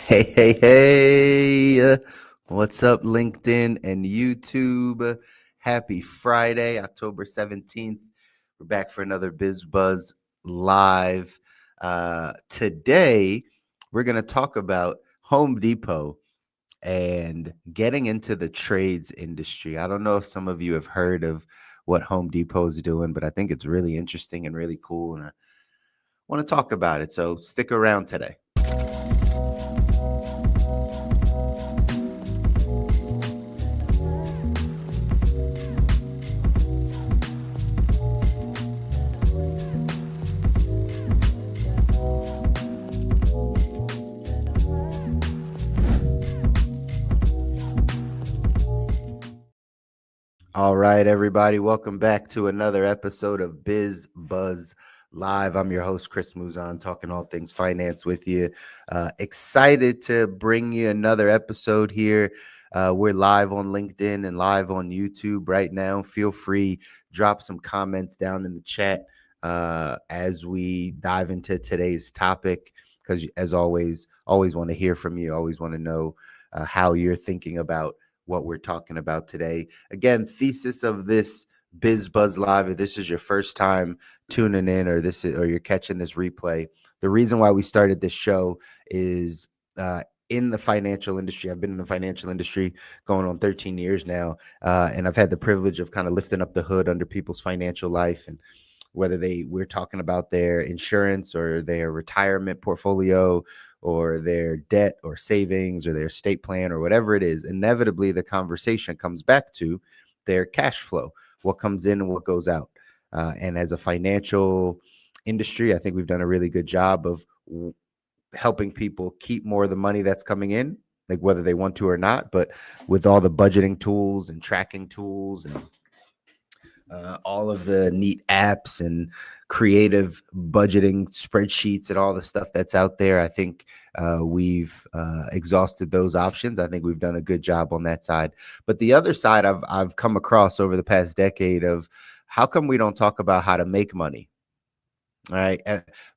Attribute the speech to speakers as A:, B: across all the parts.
A: Hey. What's up, LinkedIn and YouTube? Happy Friday, October 17th. We're back for another BizBuzz live. Today, we're going to talk about Home Depot and getting into the trades industry. I don't know if some of you have heard of what Home Depot is doing, but I think it's really interesting and really cool, and I want to talk about it. So stick around today. All right, everybody. Welcome back to another episode of BizBuzz Live. I'm your host, Chris Muzan, talking all things finance with you. Excited to bring you another episode here. We're live on LinkedIn and live on YouTube right now. Feel free, drop some comments down in the chat as we dive into today's topic, because as always want to hear from you. Always want to know how you're thinking about what we're talking about today. Again, thesis of this BizBuzz Live, if this is your first time tuning in or you're catching this replay, the reason why we started this show is in the financial industry. I've been in the financial industry going on 13 years now, and I've had the privilege of kind of lifting up the hood under people's financial life, and whether we're talking about their insurance or their retirement portfolio or their debt or savings or their estate plan or whatever it is, inevitably the conversation comes back to their cash flow, what comes in and what goes out. And as a financial industry, I think we've done a really good job of helping people keep more of the money that's coming in, like whether they want to or not. But with all the budgeting tools and tracking tools and all of the neat apps and creative budgeting spreadsheets and all the stuff that's out there, I think we've exhausted those options. I think we've done a good job on that side. But the other side I've come across over the past decade of how come we don't talk about how to make money? All right.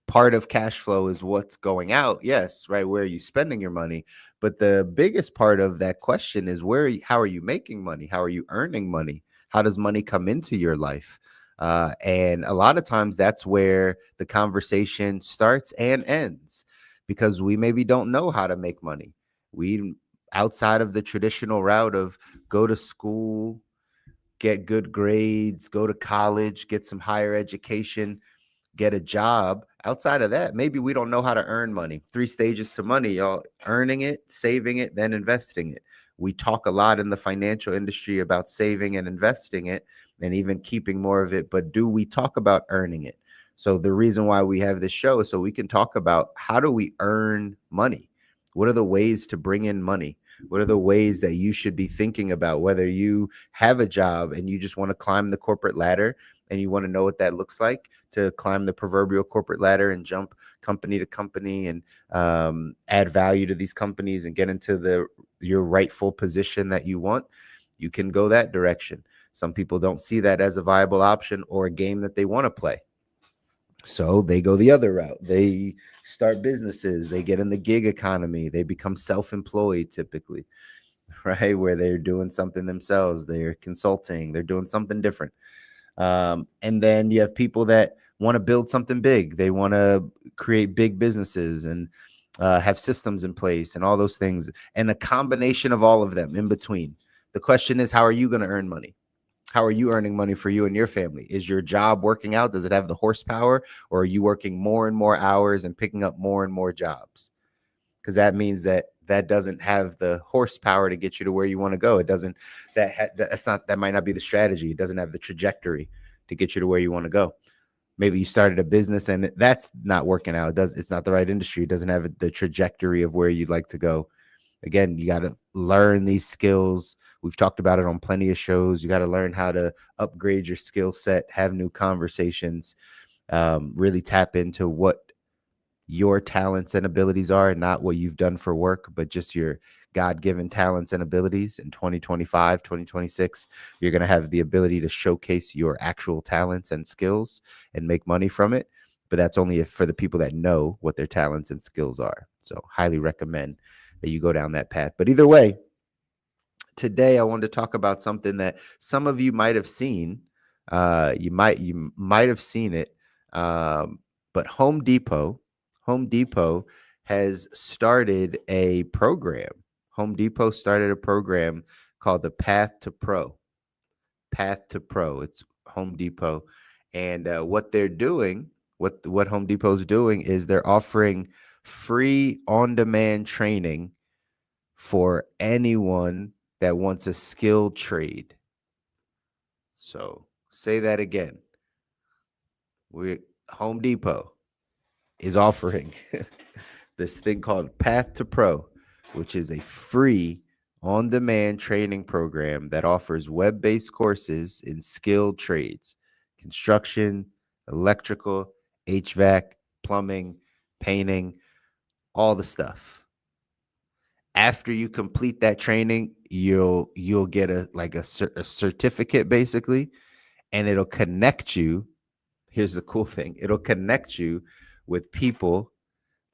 A: Part of cash flow is what's going out. Yes. Right. Where are you spending your money? But the biggest part of that question is how are you making money? How are you earning money? How does money come into your life? And a lot of times that's where the conversation starts and ends, because we maybe don't know how to make money. We, outside of the traditional route of go to school, get good grades, go to college, get some higher education, get a job. Outside of that, maybe we don't know how to earn money. 3 stages to money, y'all: earning it, saving it, then investing it. We talk a lot in the financial industry about saving and investing it and even keeping more of it, but do we talk about earning it? So the reason why we have this show is so we can talk about how do we earn money? What are the ways to bring in money? What are the ways that you should be thinking about, whether you have a job and you just want to climb the corporate ladder and you want to know what that looks like to climb the proverbial corporate ladder and jump company to company and add value to these companies and get into your rightful position that you want. You can go that direction. Some people don't see that as a viable option or a game that they want to play, so they go the other route. They start businesses, they get in the gig economy, they become self-employed typically, right? Where they're doing something themselves, they're consulting, they're doing something different. And then you have people that want to build something big. They want to create big businesses and have systems in place and all those things, and a combination of all of them in between. The question is, how are you going to earn money? How are you earning money for you and your family? Is your job working out? Does it have the horsepower, or are you working more and more hours and picking up more and more jobs? Because that means that doesn't have the horsepower to get you to where you want to go. It doesn't, that might not be the strategy. It doesn't have the trajectory to get you to where you want to go. Maybe you started a business and that's not working out. It's not the right industry. It doesn't have the trajectory of where you'd like to go. Again, you got to learn these skills. We've talked about it on plenty of shows. You got to learn how to upgrade your skill set, have new conversations, really tap into what your talents and abilities are, and not what you've done for work, but just your God-given talents and abilities. In 2025, 2026, you're going to have the ability to showcase your actual talents and skills and make money from it. But that's only for the people that know what their talents and skills are. So highly recommend that you go down that path. But either way, today I wanted to talk about something that some of you might have seen. You might have seen it. But Home Depot has started a program. Home Depot started a program called the Path to Pro. Path to Pro. It's Home Depot, and what they're doing, what Home Depot's doing, is they're offering free on-demand training for anyone that wants a skilled trade. So say that again. Home Depot is offering this thing called Path to Pro, which is a free on-demand training program that offers web-based courses in skilled trades, construction, electrical, HVAC, plumbing, painting, all the stuff. After you complete that training, you'll get a certificate basically, and it'll connect you. Here's the cool thing: it'll connect you with people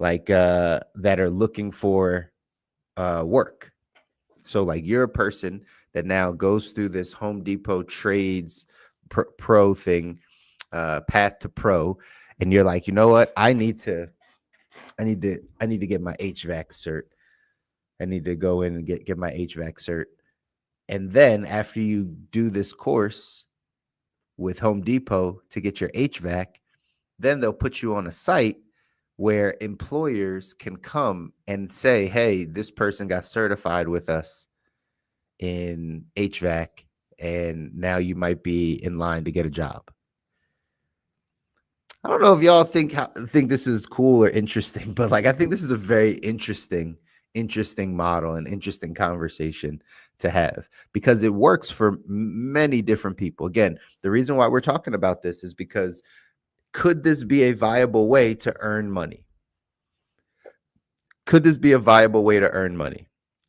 A: that are looking for work. So like you're a person that now goes through this Home Depot trades pro thing, Path to Pro, and you're like, you know what? I need to get my HVAC cert. I need to go in and get my HVAC cert. And then after you do this course with Home Depot to get your HVAC, then they'll put you on a site where employers can come and say, hey, this person got certified with us in HVAC, and now you might be in line to get a job. I don't know if y'all think this is cool or interesting, but I think this is a very interesting model and interesting conversation to have, because it works for many different people. Again, the reason why we're talking about this is because could this be a viable way to earn money? Could this be a viable way to earn money?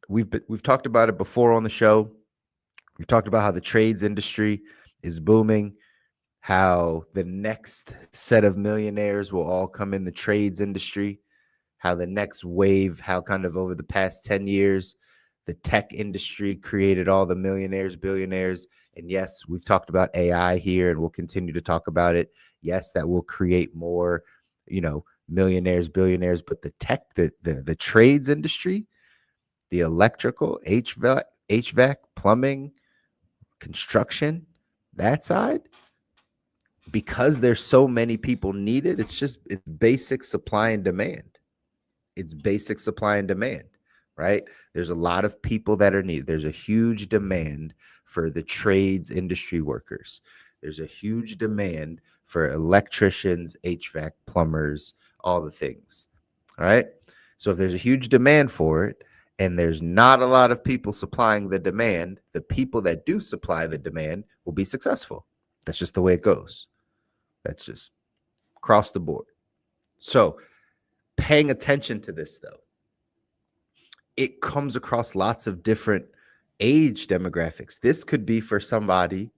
A: We've talked about it before on the show. We've talked about how the trades industry is booming, how the next set of millionaires will all come in the trades industry, how the next wave, how kind of over the past 10 years, the tech industry created all the millionaires, billionaires. And yes, we've talked about AI here, and we'll continue to talk about it. Yes, that will create more, millionaires, billionaires, but the tech, the trades industry, the electrical, HVAC, plumbing, construction, that side, because there's so many people needed, it's basic supply and demand. It's basic supply and demand, right? There's a lot of people that are needed. There's a huge demand for the trades industry workers. There's a huge demand for electricians, HVAC, plumbers, all the things, all right? So if there's a huge demand for it, and there's not a lot of people supplying the demand, the people that do supply the demand will be successful. That's just the way it goes. That's just across the board. So paying attention to this, though, it comes across lots of different age demographics. This could be for somebody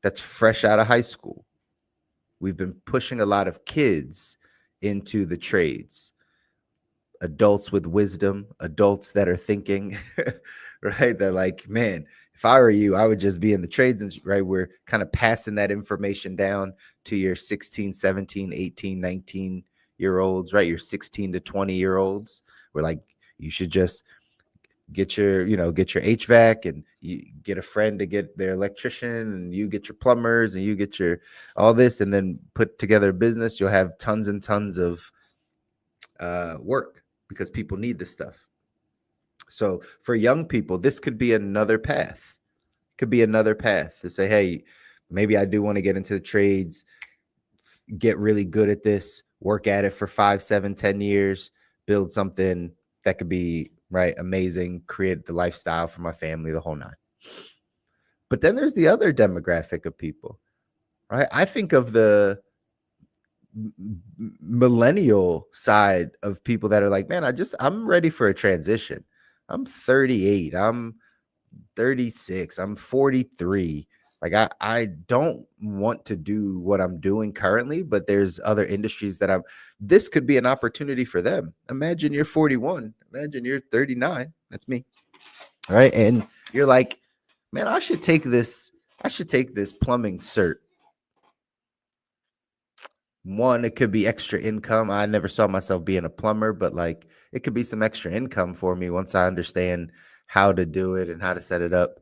A: that's fresh out of high school. We've been pushing a lot of kids into the trades. Adults with wisdom, adults that are thinking, right? They're like, man, if I were you, I would just be in the trades, right? We're kind of passing that information down to your 16, 17, 18, 19-year-olds, right? Your 16 to 20-year-olds. We're like, you should just get your HVAC, and you get a friend to get their electrician, and you get your plumbers, and you get your all this, and then put together a business. You'll have tons and tons of work, because people need this stuff. So for young people, this could be another path. Could be another path to say, hey, maybe I do want to get into the trades, get really good at this, work at it for 5, 7, 10 years, build something that could be right, amazing, create the lifestyle for my family, the whole nine. But then there's the other demographic of people, right? I think of the millennial side of people that are like, man, I'm ready for a transition. I'm 38, I'm 36, I'm 43. Like I don't want to do what I'm doing currently, but there's other industries that this could be an opportunity for them. Imagine you're 41, imagine you're 39. That's me. All right. And you're like, man, I should take this plumbing cert. One, it could be extra income. I never saw myself being a plumber, but like it could be some extra income for me once I understand how to do it and how to set it up,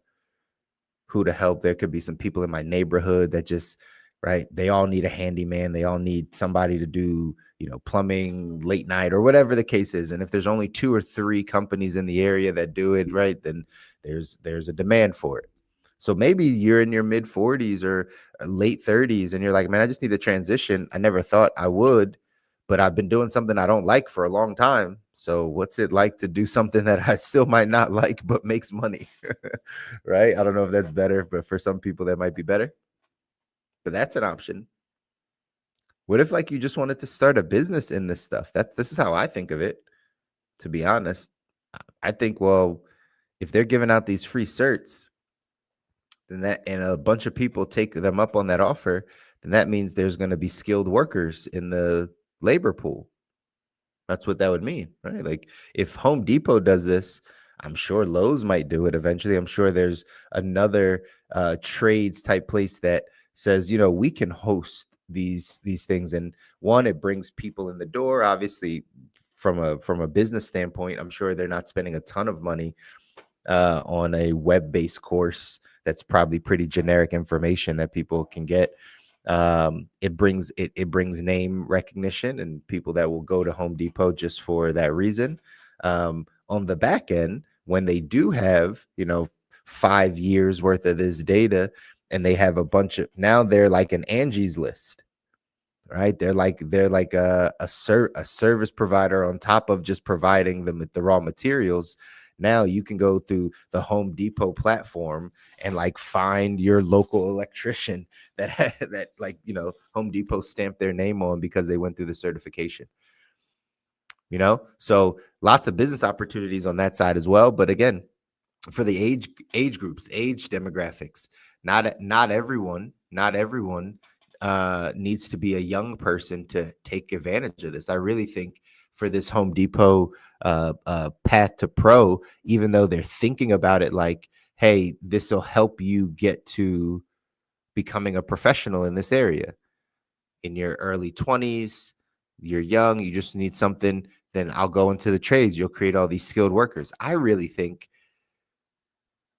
A: who to help. There could be some people in my neighborhood that just, right, they all need a handyman. They all need somebody to do, plumbing late night or whatever the case is. And if there's only 2 or 3 companies in the area that do it, right, then there's a demand for it. So maybe you're in your mid 40s or late 30s and you're like, man, I just need to transition. I never thought I would, but I've been doing something I don't like for a long time. So what's it like to do something that I still might not like, but makes money? Right? I don't know if that's better, but for some people that might be better. But that's an option. What if like you just wanted to start a business in this stuff? This is how I think of it, to be honest. I think, well, if they're giving out these free certs, then that, and a bunch of people take them up on that offer, then that means there's going to be skilled workers in the labor pool. That's what that would mean, right? Like if Home Depot does this, I'm sure Lowe's might do it eventually. I'm sure there's another trades type place that says, we can host these things. And one, it brings people in the door. Obviously, from a business standpoint, I'm sure they're not spending a ton of money on a web-based course that's probably pretty generic information that people can get. It brings name recognition and people that will go to Home Depot just for that reason. On the back end, when they do have 5 years worth of this data, and they have a bunch of, now they're like an Angie's List, right? They're like a service provider on top of just providing them with the raw materials. Now you can go through the Home Depot platform and like find your local electrician that Home Depot stamped their name on because they went through the certification. So lots of business opportunities on that side as well. But again, for the age groups, age demographics, not everyone needs to be a young person to take advantage of this. I really think for this Home Depot path to pro, even though they're thinking about it like, hey, this will help you get to becoming a professional in this area. In your early 20s, you're young, you just need something, then I'll go into the trades. You'll create all these skilled workers. I really think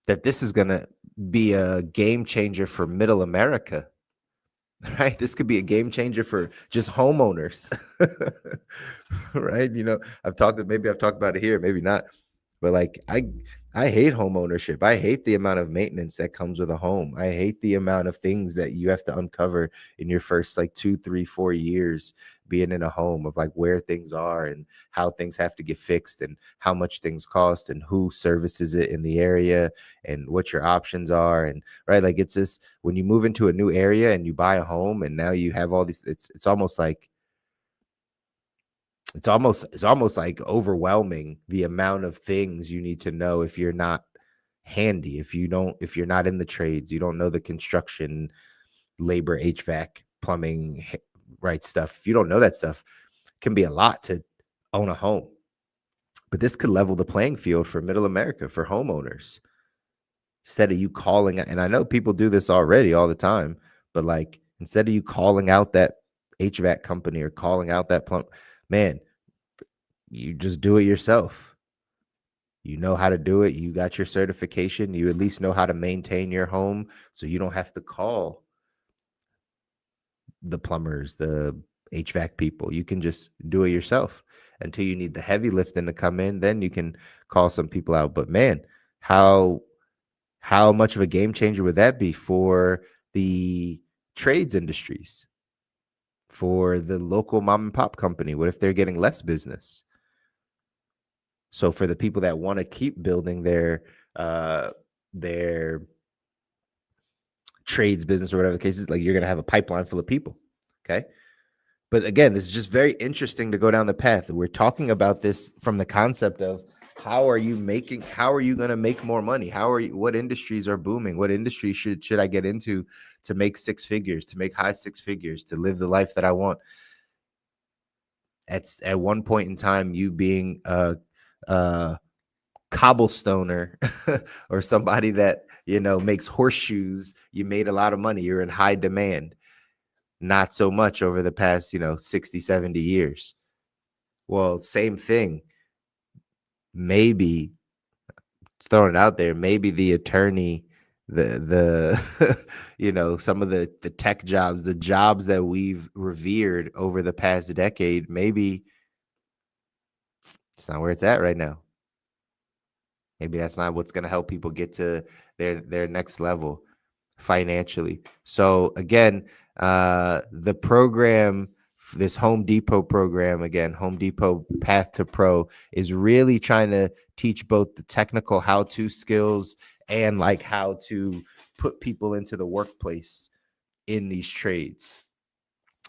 A: that this is going to be a game changer for middle America. Right? This could be a game changer for just homeowners. Right? I've talked about it here, maybe not. But like I hate home ownership. I hate the amount of maintenance that comes with a home. I hate the amount of things that you have to uncover in your first like 2, 3, 4 years being in a home, of like where things are and how things have to get fixed and how much things cost and who services it in the area and what your options are. And right, like it's this, when you move into a new area and you buy a home and now you have all these, it's almost like like overwhelming the amount of things you need to know if you're not handy, if you're not in the trades, you don't know the construction, labor, HVAC, plumbing, right stuff. If you don't know that stuff, it can be a lot to own a home. But this could level the playing field for middle America, for homeowners. Instead of you calling, and I know people do this already all the time, but like instead of you calling out that HVAC company or calling out that plumber, man, you just do it yourself. You know how to do it. You got your certification. You at least know how to maintain your home, so you don't have to call the plumbers, the HVAC people. You can just do it yourself until you need the heavy lifting to come in. Then you can call some people out. But man, how much of a game changer would that be for the trades industries, for the local mom and pop company? What if they're getting less business? So for the people that want to keep building their trades business or whatever the case is, like you're going to have a pipeline full of people. Okay. But again, this is just very interesting to go down the path. We're talking about this from the concept of how are you going to make more money? What industries are booming? What industry should I get into to make six figures, to make high six figures, to live the life that I want? At one point in time, you being a cobblestoner or somebody that, makes horseshoes, you made a lot of money. You're in high demand. Not so much over the past, 60, 70 years. Well, same thing. Maybe, throwing it out there, maybe the attorney, the some of the tech jobs, the jobs that we've revered over the past decade, maybe it's not where it's at right now. Maybe that's not what's going to help people get to their next level financially. So again, the program, this Home Depot program, again, Home Depot Path to Pro, is really trying to teach both the technical how-to skills and like how to put people into the workplace in these trades.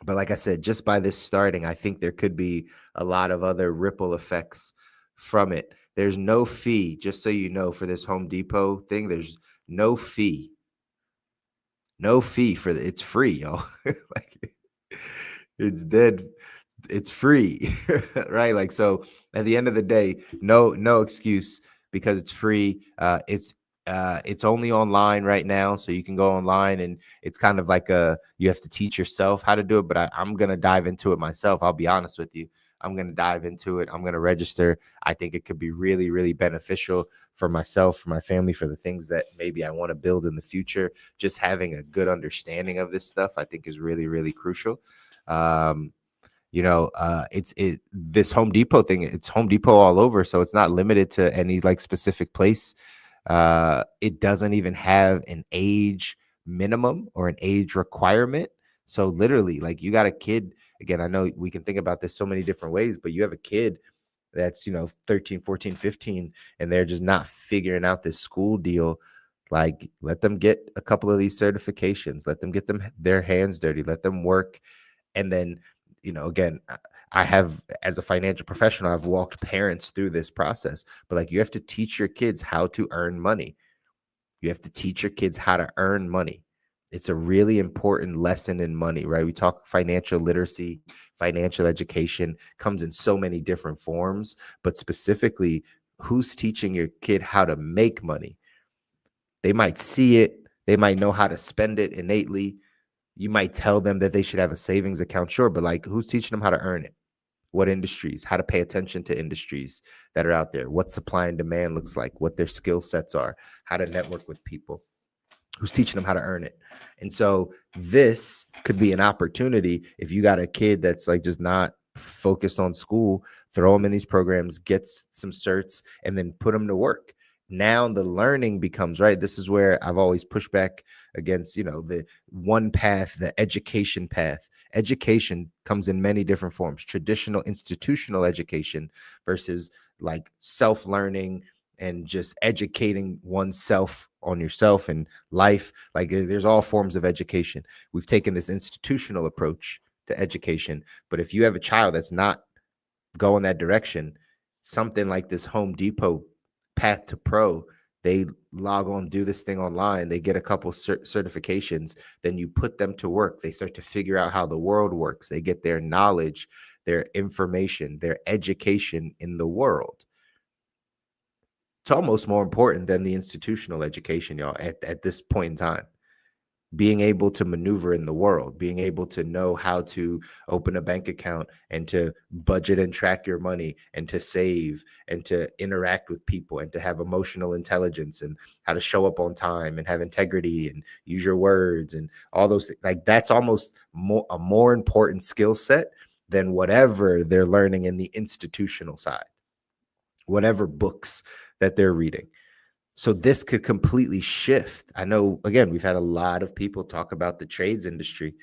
A: But like I said, just by this starting, I think there could be a lot of other ripple effects from it. There's no fee, just so you know, for this Home Depot thing. There's no fee. No fee for it's free, yo. Like, it's dead. It's free, right? Like, so at the end of the day, no excuse, because it's free. It's only online right now, so you can go online, and it's kind of like you have to teach yourself how to do it. But I'm gonna dive into it myself. I'll be honest with you. I'm gonna dive into it. I'm gonna register. I think it could be really, really beneficial for myself, for my family, for the things that maybe I want to build in the future. Just having a good understanding of this stuff, I think, is really, really crucial. Um, this Home Depot thing, it's Home Depot all over, so it's not limited to any like specific place. It doesn't even have an age minimum or an age requirement. So literally, like, you got a kid, again, I know we can think about this so many different ways, but you have a kid that's 13, 14, 15, and they're just not figuring out this school deal. Like, let them get a couple of these certifications, let them get their hands dirty, let them work. And then, again, I have, as a financial professional, I've walked parents through this process, but like, you have to teach your kids how to earn money. You have to teach your kids how to earn money. It's a really important lesson in money, right? We talk financial literacy, financial education comes in so many different forms, but specifically, who's teaching your kid how to make money? They might see it, they might know how to spend it innately. You might tell them that they should have a savings account, sure, but like, who's teaching them how to earn it? What industries, how to pay attention to industries that are out there, what supply and demand looks like, what their skill sets are, how to network with people, who's teaching them how to earn it. And so this could be an opportunity if you got a kid that's like just not focused on school, throw them in these programs, get some certs, and then put them to work. Now the learning becomes, right, this is where I've always pushed back against, the one path, the education path. Education comes in many different forms: traditional institutional education versus like self-learning and just educating oneself on yourself and life. Like, there's all forms of education. We've taken this institutional approach to education, but if you have a child that's not going that direction, something like this Home Depot Path to Pro, they log on, do this thing online, they get a couple certifications, then you put them to work. They start to figure out how the world works. They get their knowledge, their information, their education in the world. It's almost more important than the institutional education, y'all, at this point in time. Being able to maneuver in the world, being able to know how to open a bank account and to budget and track your money and to save and to interact with people and to have emotional intelligence and how to show up on time and have integrity and use your words and all those things. Like, that's almost a more important skill set than whatever they're learning in the institutional side, whatever books that they're reading. So this could completely shift. I know, again, we've had a lot of people talk about the trades industry,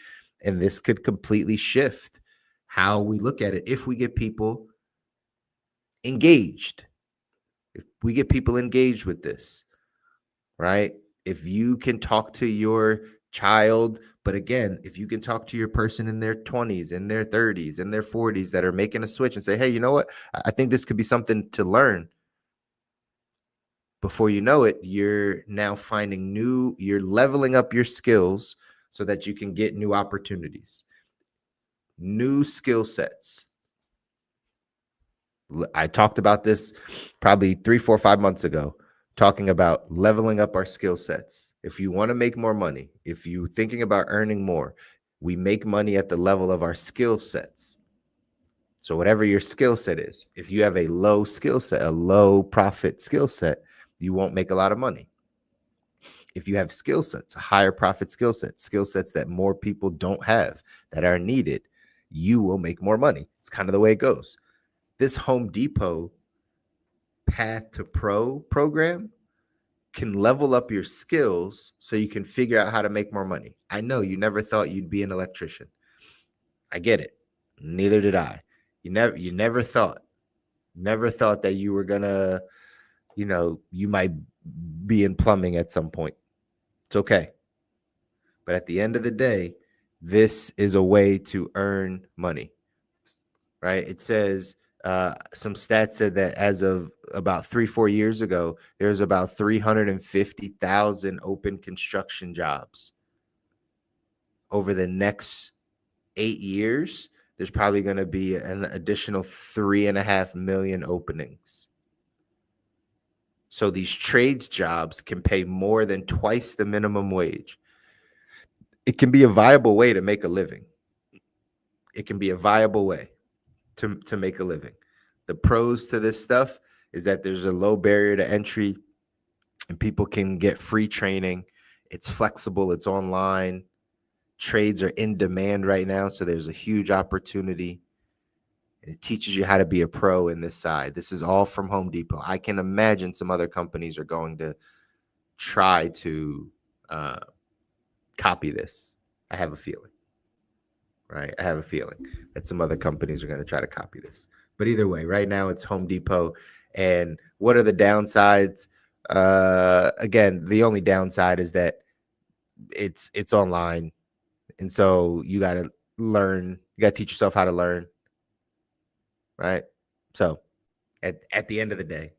A: and this could completely shift how we look at it if we get people engaged. If we get people engaged with this, right? If you can talk to your child, but again, if you can talk to your person in their 20s, in their 30s, in their 40s that are making a switch and say, hey, you know what? I think this could be something to learn. Before you know it, you're now you're leveling up your skills so that you can get new opportunities, new skill sets. I talked about this probably 3, 4, 5 months ago, talking about leveling up our skill sets. If you want to make more money, if you're thinking about earning more, we make money at the level of our skill sets. So whatever your skill set is, if you have a low skill set, a low profit skill set, you won't make a lot of money. If you have skill sets, a higher profit skill sets that more people don't have, that are needed, you will make more money. It's kind of the way it goes. This Home Depot Path to Pro program can level up your skills so you can figure out how to make more money. I know you never thought you'd be an electrician. I get it. Neither did I. You never thought that you were gonna, you might be in plumbing at some point. It's okay. But at the end of the day, this is a way to earn money, right? It says some stats said that as of about 3-4 years ago, there's about 350,000 open construction jobs. Over the next 8 years, there's probably going to be an additional 3.5 million openings. So these trades jobs can pay more than twice the minimum wage. It can be a viable way to make a living. It can be a viable way to make a living. The pros to this stuff is that there's a low barrier to entry and people can get free training. It's flexible. It's online. Trades are in demand right now, so there's a huge opportunity. And it teaches you how to be a pro in this side. This is all from Home Depot. I can imagine some other companies are going to try to copy this. I have a feeling. Right? I have a feeling that some other companies are going to try to copy this. But either way, right now it's Home Depot. And what are the downsides? Again, the only downside is that it's online. And so you got to learn. You got to teach yourself how to learn. Right? So at the end of the day,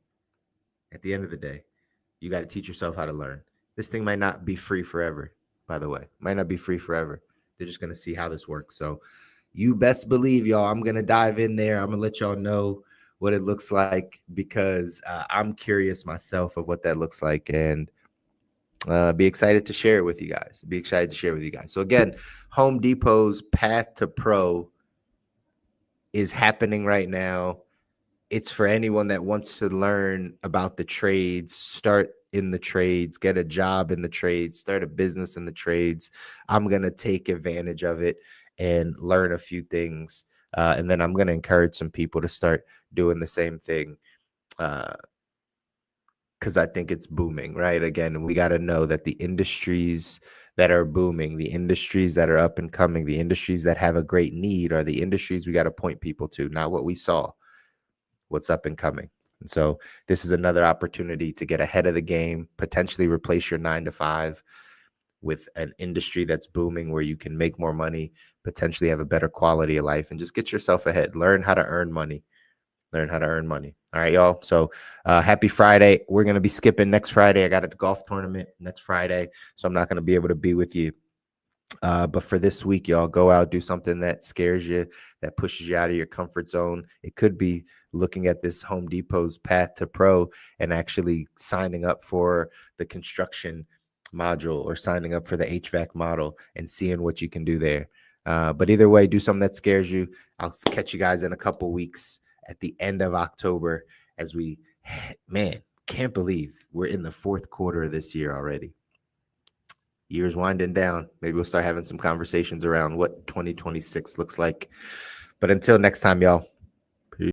A: you got to teach yourself how to learn. This thing might not be free forever, by the way. Might not be free forever. They're just going to see how this works. So you best believe, y'all, I'm going to dive in there. I'm going to let y'all know what it looks like because I'm curious myself of what that looks like and be excited to share it with you guys. So again, Home Depot's Path to Pro is happening right now. It's for anyone that wants to learn about the trades, start in the trades, get a job in the trades, start a business in the trades. I'm going to take advantage of it and learn a few things. And then I'm going to encourage some people to start doing the same thing because I think it's booming, right? Again, we got to know that the industries that are booming, the industries that are up and coming, the industries that have a great need are the industries we got to point people to, not what we saw. What's up and coming. And so this is another opportunity to get ahead of the game, potentially replace your 9-to-5 with an industry that's booming where you can make more money, potentially have a better quality of life, and just get yourself ahead. Learn how to earn money. All right, y'all. So happy Friday. We're going to be skipping next Friday. I got a golf tournament next Friday, so I'm not going to be able to be with you. But for this week, y'all, go out, do something that scares you, that pushes you out of your comfort zone. It could be looking at this Home Depot's Path to Pro and actually signing up for the construction module or signing up for the HVAC model and seeing what you can do there. But either way, do something that scares you. I'll catch you guys in a couple weeks at the end of October as can't believe we're in the fourth quarter of this year already. Year's winding down. Maybe we'll start having some conversations around what 2026 looks like. But until next time, y'all,